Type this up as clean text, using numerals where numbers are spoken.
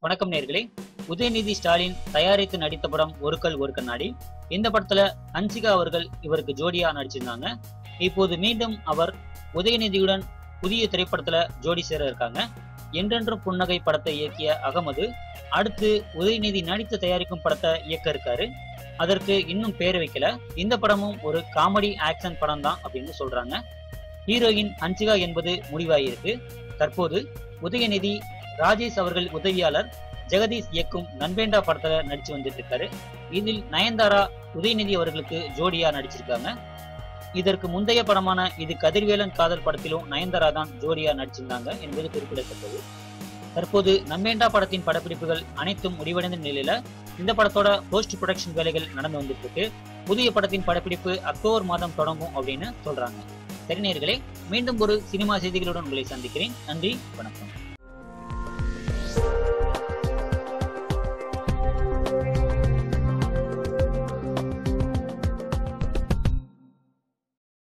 வணக்கம் நேர்களே. உதயநிதி ஸ்டாலின் தயாரித்து நடித்த படம் ஒரு கல் ஒரு கண்ணாடி. இந்த படத்துல ஹன்சிகா அவர்கள் இவருக்கு ஜோடியா நடிச்சிருந்தாங்க. இப்போது மீண்டும் அவர் உதயநிதியுடன் புதிய திரைப்படத்துல ஜோடி சேர இருக்காங்க. என்றென்றும் புன்னகை படத்தை இயக்கிய அகமது அடுத்து உதயநிதி நடித்து தயாரிக்கும் படத்தை இயக்க இருக்காரு. அதற்கு இன்னும் பேர் வைக்கல. இந்த படமும் ஒரு காமெடி ஆக்ஷன் படம் தான் அப்படின்னு சொல்றாங்க. ஹீரோயின் ஹன்சிகா என்பது முடிவாயிருக்கு. தற்போது உதயநிதி ராஜேஷ் அவர்கள் உதவியாளர் ஜெகதீஷ் இயக்கும் நண்பேண்டா படத்துல நடிச்சு வந்துட்டு இருக்காரு. இதில் நயன்தாரா உதயநிதி அவர்களுக்கு ஜோடியா நடிச்சிருக்காங்க. இதற்கு முந்தைய படமான இது கதிர்வேலன் காதல் படத்திலும் நயன்தாரா தான் ஜோடியா நடிச்சிருந்தாங்க என்பது குறிப்பிடத்தக்கது. தற்போது நம்பேண்டா படத்தின் படப்பிடிப்புகள் அனைத்தும் முடிவடைந்த நிலையில இந்த படத்தோட போஸ்ட் ப்ரொடக்ஷன் வேலைகள் நடந்து வந்துட்டு இருக்கு. புதிய படத்தின் படப்பிடிப்பு அக்டோபர் மாதம் தொடங்கும் அப்படின்னு சொல்றாங்க. சரி நேயர்களே, மீண்டும் ஒரு சினிமா செய்திகளுடன் உங்களை சந்திக்கிறேன். நன்றி, வணக்கம்.